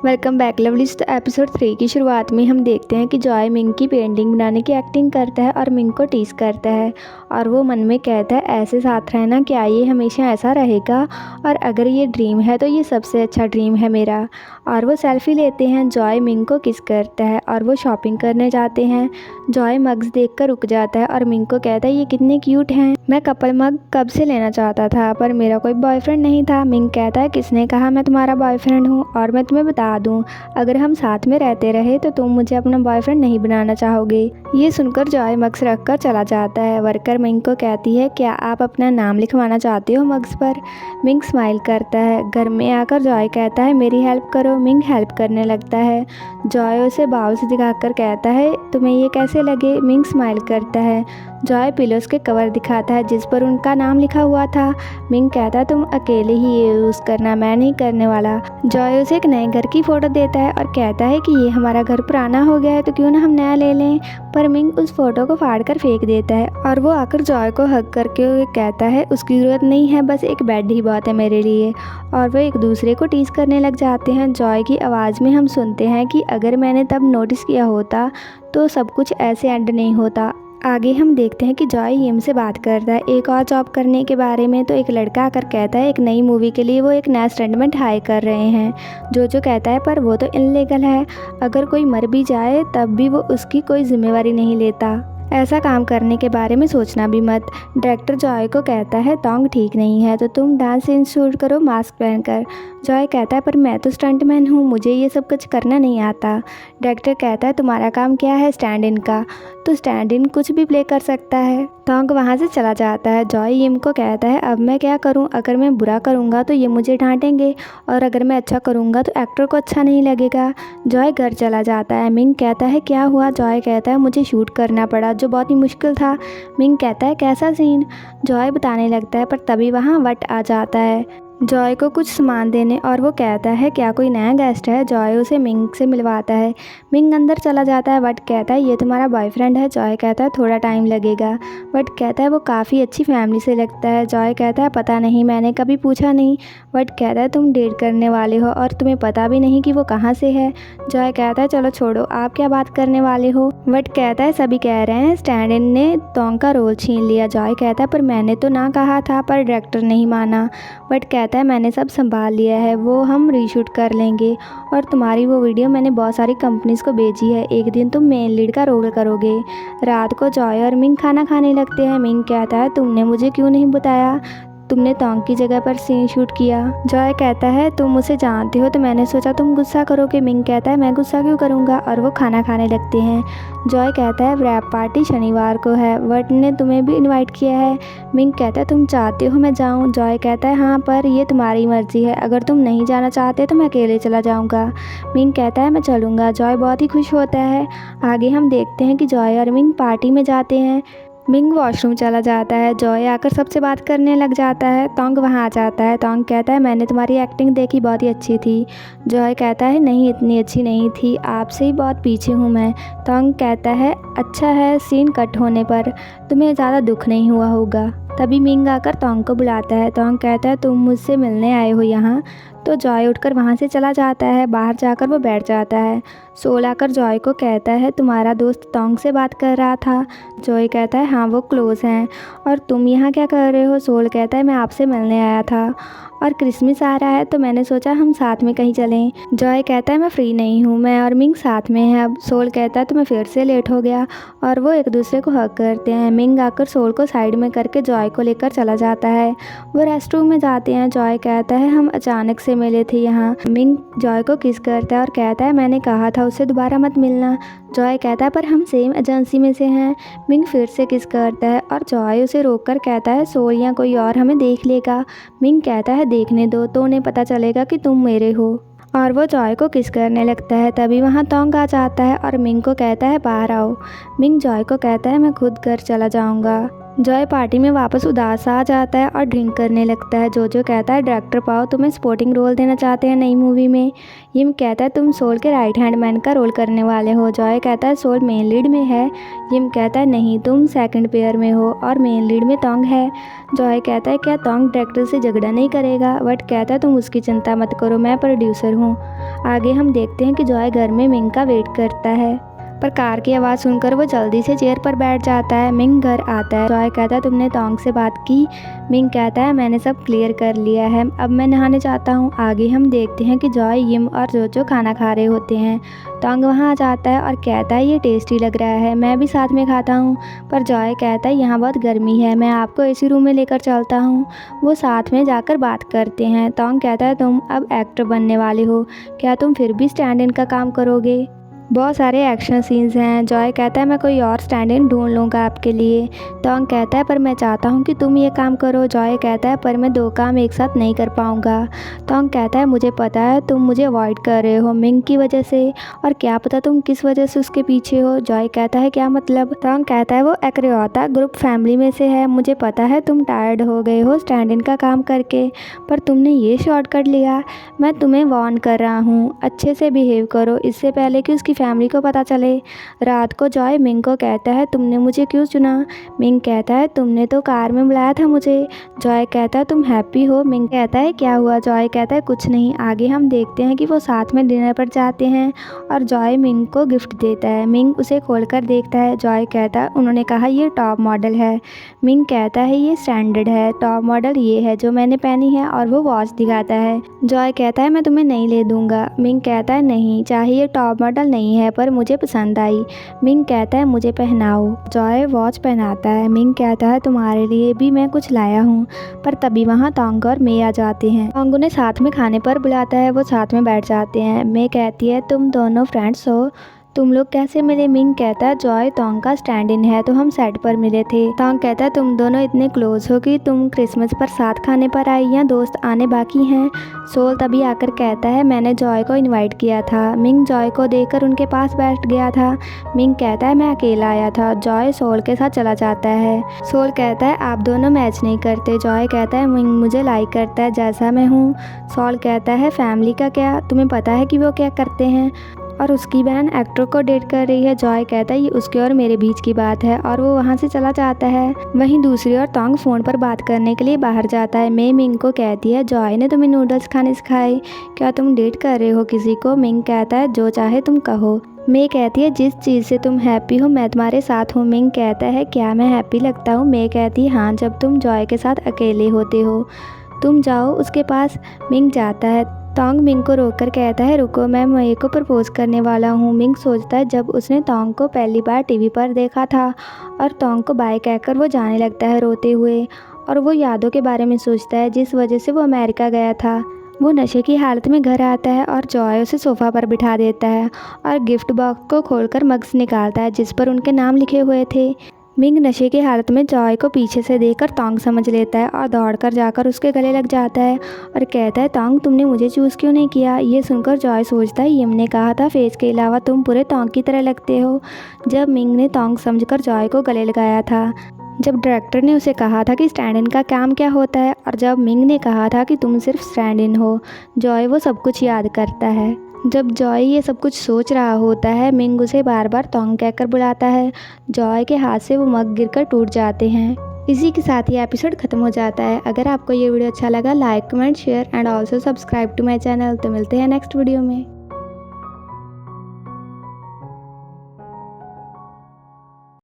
Welcome back lovelies. तो episode 3 की शुरुआत में हम देखते हैं कि जॉय मिंग की पेंटिंग बनाने की एक्टिंग करता है और मिंग को टीज करता है और वो मन में कहता है ऐसे साथ रहना, क्या ये हमेशा ऐसा रहेगा, और अगर ये ड्रीम है तो ये सबसे अच्छा ड्रीम है मेरा। और वो सेल्फी लेते हैं। जॉय मिंग को किस करता है और वो शॉपिंग करने जाते हैं। जॉय मग्स देखकर रुक जाता है और मिंग को कहता है ये कितने क्यूट हैं, मैं कपल मग कब से लेना चाहता था पर मेरा कोई बॉयफ्रेंड नहीं था। मिंग कहता है किसने कहा मैं तुम्हारा बॉयफ्रेंड हूँ, और मैं तुम्हें बता दूँ अगर हम साथ में रहते रहे तो तुम मुझे अपना बॉयफ्रेंड नहीं बनाना चाहोगे। ये सुनकर जॉय मग्स रख कर चला जाता है। वर्कर मिंग को कहती है क्या आप अपना नाम लिखवाना चाहते हो मग्स पर। मिंग स्माइल करता है। घर में आकर जॉय कहता है मेरी हेल्प करो। मिंग हेल्प करने लगता है। जॉय उसे बाउल्स दिखाकर कहता है तुम्हें ये कैसे लगे। मिंग स्माइल करता है। जॉय पिलोस के कवर दिखाता है जिस पर उनका नाम लिखा हुआ था। मिंग कहता है तुम अकेले ही ये यूज़ करना, मैं नहीं करने वाला। जॉय उसे एक नए घर की फ़ोटो देता है और कहता है कि ये हमारा घर पुराना हो गया है तो क्यों ना हम नया ले लें, पर मिंग उस फ़ोटो को फाड़ कर फेंक देता है और वो आकर जॉय को हग करके कहता है उसकी ज़रूरत नहीं है, बस एक बेड ही बहुत है मेरे लिए। और वो एक दूसरे को टीज़ करने लग जाते हैं। जॉय की आवाज़ में हम सुनते हैं कि अगर मैंने तब नोटिस किया होता तो सब कुछ ऐसे एंड नहीं होता। आगे हम देखते हैं कि जॉय यिम से बात करता है एक और जॉब करने के बारे में। तो एक लड़का आकर कहता है एक नई मूवी के लिए वो एक नया स्टंटमैन हायर कर रहे हैं। जो कहता है पर वो तो इनलीगल है, अगर कोई मर भी जाए तब भी वो उसकी कोई जिम्मेवारी नहीं लेता, ऐसा काम करने के बारे में सोचना भी मत। डायरेक्टर जॉय को कहता है टोंग ठीक नहीं है तो तुम डांस सीन शूट करो मास्क पहनकर। जॉय कहता है पर मैं तो स्टंटमैन हूँ, मुझे ये सब कुछ करना नहीं आता। डायरेक्टर कहता है तुम्हारा काम क्या है स्टैंड इन का, तो स्टैंड इन कुछ भी प्ले कर सकता है। टोंग वहाँ से चला जाता है। जॉय यिम को कहता है अब मैं क्या करूँ, अगर मैं बुरा करूँगा तो ये मुझे डांटेंगे और अगर मैं अच्छा करूँगा तो एक्टर को अच्छा नहीं लगेगा। जॉय घर चला जाता है। मिंग कहता है क्या हुआ। जॉय कहता है मुझे शूट करना पड़ा जो बहुत ही मुश्किल था। मिंग कहता है कैसा सीन। जॉय बताने लगता है पर तभी वहाँ वट आ जाता है जॉय को कुछ सामान देने और वो कहता है क्या कोई नया गेस्ट है। जॉय उसे मिंग से मिलवाता है। मिंग अंदर चला जाता है। वट कहता है ये तुम्हारा बॉयफ्रेंड है। जॉय कहता है थोड़ा टाइम लगेगा। वट कहता है वो काफ़ी अच्छी फैमिली से लगता है। जॉय कहता है पता नहीं, मैंने कभी पूछा नहीं। वट कहता है तुम डेट करने वाले हो और तुम्हें पता भी नहीं कि वो कहाँ से है। जॉय कहता है चलो छोड़ो, आप क्या बात करने वाले हो। वट कहता है सभी कह रहे हैं स्टैंड इन ने टोंग का रोल छीन लिया। जॉय कहता है पर मैंने तो ना कहा था, पर डायरेक्टर नहीं माना। वट कहता है मैंने सब संभाल लिया है, वो हम रीशूट कर लेंगे, और तुम्हारी वो वीडियो मैंने बहुत सारी कंपनीज़ को भेजी है, एक दिन तुम मेन लीड का रोल करोगे। रात को जॉय और मिंग खाना खाने लगते हैं। मिंग कहता है तुमने मुझे क्यों नहीं बताया, तुमने टोंग की जगह पर सीन शूट किया। जॉय कहता है तुम उसे जानते हो तो मैंने सोचा तुम गुस्सा करोगे। मिंग कहता है मैं गुस्सा क्यों करूँगा, और वो खाना खाने लगते हैं। जॉय कहता है रैप पार्टी शनिवार को है, वट ने तुम्हें भी इनवाइट किया है। मिंग कहता है तुम चाहते हो मैं जाऊँ। जॉय कहता है हाँ पर ये तुम्हारी मर्जी है, अगर तुम नहीं जाना चाहते तो मैं अकेले चला जाऊँगा। मिंग कहता है मैं चलूँगा। जॉय बहुत ही खुश होता है। आगे हम देखते हैं कि जॉय और मिंग पार्टी में जाते हैं। मिंग वॉशरूम चला जाता है। जॉय आकर सबसे बात करने लग जाता है। टोंग वहाँ आ जाता है। टोंग कहता है मैंने तुम्हारी एक्टिंग देखी, बहुत ही अच्छी थी। जॉय कहता है नहीं इतनी अच्छी नहीं थी, आपसे ही बहुत पीछे हूँ मैं। टोंग कहता है अच्छा है, सीन कट होने पर तुम्हें ज़्यादा दुख नहीं हुआ होगा। तभी मिंग आकर टोंग को बुलाता है। टोंग कहता है तुम मुझसे मिलने आए हो यहाँ। तो जॉय उठकर वहाँ से चला जाता है। बाहर जाकर वो बैठ जाता है। सोल आकर जॉय को कहता है तुम्हारा दोस्त टोंग से बात कर रहा था। जॉय कहता है हाँ वो क्लोज़ हैं, और तुम यहाँ क्या कर रहे हो। सोल कहता है मैं आपसे मिलने आया था और क्रिसमस आ रहा है तो मैंने सोचा हम साथ में कहीं चलें। जॉय कहता है मैं फ्री नहीं हूँ, मैं और मिंग साथ में हैं अब। सोल कहता है तो मैं फिर से लेट हो गया, और वो एक दूसरे को हग करते हैं। मिंग आकर सोल को साइड में करके जॉय को लेकर चला जाता है। वो रेस्टरूम में जाते हैं। जॉय कहता है हम अचानक से मिले थे यहाँ। मिंग जॉय को किस करता है और कहता है मैंने कहा था उससे दोबारा मत मिलना। जॉय कहता है पर हम सेम एजेंसी में से हैं। मिंग फिर से किस करता है और जॉय उसे रोककर कहता है सोल या कोई और हमें देख लेगा। मिंग कहता है देखने दो तो उन्हें पता चलेगा कि तुम मेरे हो, और वो जॉय को किस करने लगता है। तभी वहाँ टोंग आ जाता है और मिंग को कहता है बाहर आओ। मिंग जॉय को कहता है मैं खुद घर चला जाऊँगा। जॉय पार्टी में वापस उदास आ जाता है और ड्रिंक करने लगता है। जोजो कहता है डायरेक्टर पाओ तुम्हें स्पोर्टिंग रोल देना चाहते हैं नई मूवी में। यिम कहता है तुम सोल के राइट हैंड मैन का रोल करने वाले हो। जॉय कहता है सोल मेन लीड में है। यिम कहता है नहीं तुम सेकंड पेयर में हो और मेन लीड में तोंग है। जॉय कहता है क्या तोंग डायरेक्टर से झगड़ा नहीं करेगा, बट कहता है तुम उसकी चिंता मत करो, मैं प्रोड्यूसर हूँ। आगे हम देखते हैं कि जॉय घर में मिंग का वेट करता है, पर कार की आवाज़ सुनकर वो जल्दी से चेयर पर बैठ जाता है। मिंग घर आता है। जॉय कहता है तुमने तोंग से बात की। मिंग कहता है मैंने सब क्लियर कर लिया है, अब मैं नहाने जाता हूँ। आगे हम देखते हैं कि जॉय, यिम और जोजो खाना खा रहे होते हैं। तोंग वहाँ आ जाता है और कहता है ये टेस्टी लग रहा है, मैं भी साथ में खाता हूँ। पर जॉय कहता है यहाँ बहुत गर्मी है, मैं आपको एसी रूम में लेकर चलता हूँ। वो साथ में जाकर बात करते हैं। तोंग कहता है तुम अब एक्टर बनने वाले हो, क्या तुम फिर भी स्टैंड इन का काम करोगे? बहुत सारे एक्शन सीन्स हैं। जॉय कहता है मैं कोई और स्टैंड इन ढूंढ लूँगा आपके लिए। तोंग कहता है पर मैं चाहता हूँ कि तुम ये काम करो। जॉय कहता है पर मैं 2 काम एक साथ नहीं कर पाऊँगा। तोंग कहता है मुझे पता है तुम मुझे अवॉइड कर रहे हो मिंग की वजह से, और क्या पता तुम किस वजह से उसके पीछे हो। जॉय कहता है क्या मतलब? तोंग कहता है वो एक्रियोता ग्रुप फैमिली में से है, मुझे पता है तुम टायर्ड हो गए हो स्टैंड इन का काम करके, पर तुमने ये शॉर्टकट लिया। मैं तुम्हें वार्न कर रहा हूँ, अच्छे से बिहेव करो इससे पहले कि उसकी फैमिली को पता चले। रात को जॉय मिंग को कहता है तुमने मुझे क्यों चुना? मिंग कहता है तुमने तो कार में बुलाया था मुझे। जॉय कहता है तुम हैप्पी हो? मिंग कहता है क्या हुआ? जॉय कहता है कुछ नहीं। आगे हम देखते हैं कि वो साथ में डिनर पर जाते हैं और जॉय मिंग को गिफ्ट देता है। मिंग उसे खोलकर देखता है। जॉय कहता है उन्होंने कहा ये टॉप मॉडल है। मिंग कहता है ये स्टैंडर्ड है, टॉप मॉडल ये है जो मैंने पहनी है, और वो वॉच दिखाता है। जॉय कहता है मैं तुम्हें नहीं ले दूंगा। मिंग कहता है नहीं, चाहे ये टॉप मॉडल नहीं है पर मुझे पसंद आई। मिंग कहता है मुझे पहनाओ। जॉय वॉच पहनाता है। मिंग कहता है तुम्हारे लिए भी मैं कुछ लाया हूँ। पर तभी वहाँ तोंग और मे आ जाते हैं। तोंग उन्हें साथ में खाने पर बुलाता है, वो साथ में बैठ जाते हैं। मे कहती है तुम दोनों फ्रेंड्स हो, तुम लोग कैसे मिले? मिंग कहता है जॉय तोंग का स्टैंड इन है तो हम सेट पर मिले थे। तोंग कहता है तुम दोनों इतने क्लोज हो कि तुम क्रिसमस पर साथ खाने पर आई या दोस्त आने बाकी हैं? सोल तभी आकर कहता है मैंने जॉय को इनवाइट किया था। मिंग जॉय को देखकर उनके पास बैठ गया था। मिंग कहता है मैं अकेला आया था। जॉय सोल के साथ चला जाता है। सोल कहता है आप दोनों मैच नहीं करते। जॉय कहता है मिंग मुझे लाइक करता है जैसा मैं हूँ। सोल कहता है फैमिली का क्या, तुम्हें पता है कि वो क्या करते हैं, और उसकी बहन एक्टर को डेट कर रही है। जॉय कहता है ये उसके और मेरे बीच की बात है, और वो वहाँ से चला जाता है। वहीं दूसरी ओर तोंग फ़ोन पर बात करने के लिए बाहर जाता है। मे मिंग को कहती है जॉय ने तुम्हें नूडल्स खाने सिखाए, क्या तुम डेट कर रहे हो किसी को? मिंग कहता है जो चाहे तुम कहो। मे कहती है जिस चीज़ से तुम हैप्पी हो मैं तुम्हारे साथ हूँ। मिंग कहता है क्या मैं हैप्पी लगता हूँ? मे कहती है हाँ, जब तुम जॉय के साथ अकेले होते हो। तुम जाओ उसके पास। मिंग जाता है। तोंग मिंग को रोककर कहता है रुको, मैं मे को प्रपोज करने वाला हूँ। मिंग सोचता है जब उसने तोंग को पहली बार टीवी पर देखा था, और तोंग को बाय कहकर वो जाने लगता है रोते हुए, और वो यादों के बारे में सोचता है जिस वजह से वो अमेरिका गया था। वो नशे की हालत में घर आता है और जॉय उसे सोफ़ा पर बिठा देता है और गिफ्ट बॉक्स को खोलकर मग्स निकालता है जिस पर उनके नाम लिखे हुए थे। मिंग नशे की हालत में जॉय को पीछे से देखकर तोंग समझ लेता है और दौड़कर जाकर उसके गले लग जाता है और कहता है तोंग तुमने मुझे चूज़ क्यों नहीं किया? ये सुनकर जॉय सोचता है यिम ने कहा था फेस के अलावा तुम पूरे तोंग की तरह लगते हो। जब मिंग ने तोंग समझकर जॉय को गले लगाया था, जब डायरेक्टर ने उसे कहा था कि स्टैंड इन का काम क्या होता है, और जब मिंग ने कहा था कि तुम सिर्फ स्टैंड इन हो, जॉय वो सब कुछ याद करता है। जब जॉय ये सब कुछ सोच रहा होता है, मिंग उसे बार बार तोंग कहकर बुलाता है। जॉय के हाथ से वो मग गिरकर टूट जाते हैं। इसी के साथ ये एपिसोड खत्म हो जाता है। अगर आपको ये वीडियो अच्छा लगा like comment share and also subscribe to my channel. तो मिलते हैं नेक्स्ट वीडियो में।